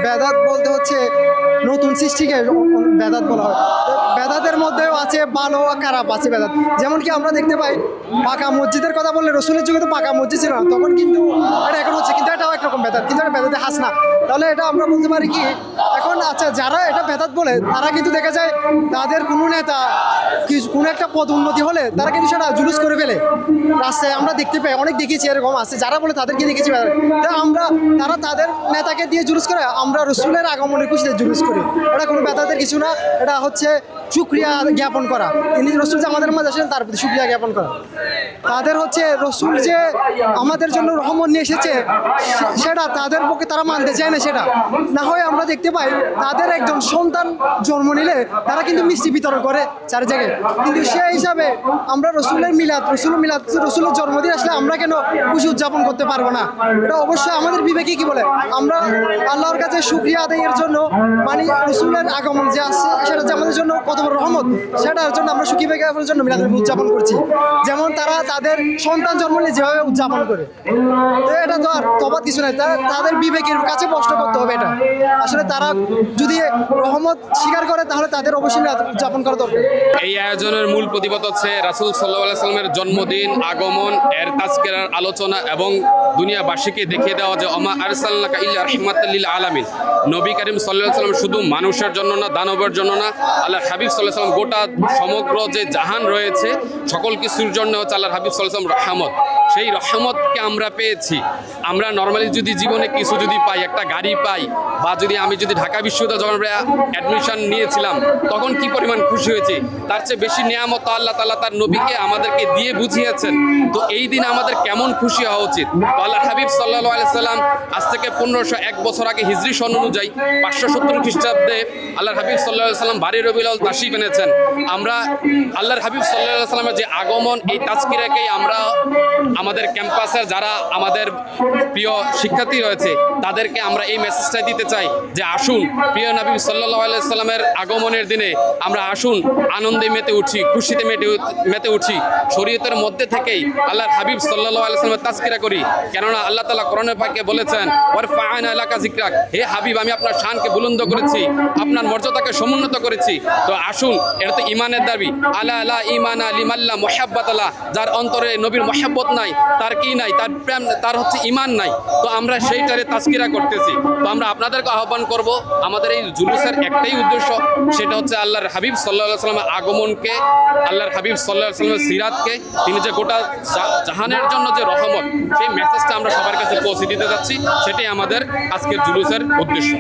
বেদাত বলতে হচ্ছে নতুন সৃষ্টিকে বেদাত বলা হয়। বেদাতের মধ্যেও আছে ভালো আর খারাপ আছে বেদাত। যেমন কি আমরা দেখতে পাই পাকা মসজিদের কথা বললে রসুলের যুগে তো পাকা মসজিদ ছিল না, তখন কিন্তু এটা এখন হচ্ছে, কিন্তু এটাও একরকম বেদাত, কিন্তু এটা বেদাতে হাস না। তাহলে এটা আমরা বলতে পারি কি এখন আচ্ছা যারা এটা বেদাত বলে তারা কিন্তু দেখা যায় তাদের কোনো নেতা কোনো একটা পদ উন্নতি হলে তারা কিন্তু সেটা জুলুস করে ফেলে রাস্তায়। আমরা দেখতে পাই, অনেক দেখেছি এরকম আছে যারা বলে তাদেরকে দেখেছি। তারা তাদের নেতাকে দিয়ে জুলুস করে, আমরা রসুলের আগমনের খুশিতে জুলুস করি। এটা কোনো বেদাতের কিছু না, এটা হচ্ছে শুকরিয়া জ্ঞাপন করা। তিনি রসুল যে আমাদের মাঝে আসেন তার প্রতি শুকরিয়া জ্ঞাপন করা। তাদের হচ্ছে রসুল যে আমাদের জন্য রহমত নিয়ে এসেছে সেটা তাদের পক্ষে তারা মানতে চায় না। সেটা না হয় আমরা দেখতে পাই তাদের একজন সন্তান জন্ম নিলে তারা কিন্তু মিষ্টি বিতরণ করে চার জায়গায়, কিন্তু সেই হিসাবে আমরা রসুলের রসুলের জন্মদিন আসলে আমরা কেন খুশি উদযাপন করতে পারবো না? এটা অবশ্যই আমাদের বিবেকে কি বলে, আমরা আল্লাহর কাছে শুকরিয়া আদায়ের জন্য মানে রসুলের আগমন যে আসছে সেটা যে আমাদের জন্য কত বড় রহমত, সেটার জন্য আমরা সুখী জ্ঞাপনের জন্য মিলাদ উদযাপন করছি। যেমন তারা তাদের সন্তান জন্ম নিলে যেভাবে উদযাপন করে, তো এটা তো আর তফাৎ কিছু নাই। তাদের বিবেকের কাছে প্রশ্ন করতে হবে এটা। আসলে তারা যদি রহমত স্বীকার করে তাহলে তাদের অবশ্যই মিলাদ উদযাপন করা দরকার। এই আয়োজনের মূল প্রতিপাদ হচ্ছে রাসূল সাল্লাল্লাহু আলাইহি সাল্লামের জন্মদিন, আগমন, এর তাজকিরার আলোচনা এবং দুনিয়াবাসীকে দেখিয়ে দেওয়া যে ওমা আরসালনাকা ইল্লা রাহমাতাল লিল আলামিন। নবী করিম সাল্লাল্লাহু আলাইহি সাল্লাম শুধু মানুষের জন্য না, দানবের জন্য না, আল্লাহর হাবিব সাল্লাল্লাহু আলাইহি সাল্লাম গোটা সমগ্র যে জাহান রয়েছে সকল কিছুর জন্য হচ্ছে আল্লাহর হাবিব সাল্লাল্লাহু আলাইহি সাল্লাম রহমত। সেই রহমতকে আমরা পেয়েছি। আমরা নর্মালি যদি জীবনে কিছু যদি পাই, একটা গাড়ি পাই, বা আমি যদি ঢাকা বিশ্ববিদ্যালয়ে যখন আমরা অ্যাডমিশন নিয়েছিলাম তখন কি পরিমাণ খুশি হয়েছি, তার চেয়ে বেশি নিয়ামত আল্লাহ তাআলা তার নবীকে আমাদেরকে দিয়ে বুঝিয়েছেন। তো এই দিন আমাদের কেমন খুশি হওয়া উচিত? আল্লাহর হাবিব সাল্লাল্লাহু আলাইহি সাল্লাম আজ থেকে 1501 বছর আগে হিজরি সন অনুযায়ী 570 খ্রিস্টাব্দে আল্লাহর হাবিব সাল্লাল্লাহু আলাইহি সাল্লাম বাড়ি রবিউল আউয়াল তাশরিফ এনেছেন। আমরা আল্লাহর হাবিব সাল্লাল্লাহু আলাইহি সাল্লামের যে আগমন, এই তাজকিরাকেই আমরা আমাদের ক্যাম্পাসের যারা আমাদের প্রিয় শিক্ষার্থী রয়েছে তাদেরকে আমরা এই মেসেজটা দিতে চাই যে আসুন প্রিয় নবী সাল্লাল্লাহু আলাইহি সাল্লামের আগমনের দিনে আমরা আসুন আনন্দে মেতে উঠি, খুশিতে মেতে উঠি। শরীয়তের মধ্যে থেকেই আল্লাহর হাবিব সাল্লাল্লাহু আলাইহি সাল্লামের তাজকিরা করি, কেননা আল্লাহ তাআলা কোরআনে পাকে বলেছেন ওয়ারফা'না লাকা যিকরাক, হে হাবিব আমি আপনার শানকে বুলন্দ করেছি, আপনার মর্যাদাকে সমুন্নত করেছি। তো আসুন, এটা তো ঈমানের দাবি। আলা লা ঈমানা লিমাল্লা মুহাব্বাতাল্লাহ, যার অন্তরে নবীর মুহাব্বত নাই, তার কি নাই, তার প্রেম, তার হচ্ছে ঈমান নাই। তো আমরা সেইটারে তাজকিরা করতেছি। তো আমরা আপনাদেরকে আহ্বান করব, আমাদের এই জুলুসের একটাই উদ্দেশ্য, সেটা হচ্ছে আল্লাহর হাবিব সাল্লাল্লাহু আলাইহি সাল্লামের আগমনকে, আল্লাহর হাবিব সাল্লাল্লাহু আলাইহি সাল্লামের সিরাতকে, তিনি যে গোটা জাহানের জন্য যে রহমত, সেই মেসেজটা আমরা সবার কাছে পৌঁছে দিতে যাচ্ছি। সেটাই আমাদের আজকের জুলুসের উদ্দেশ্য।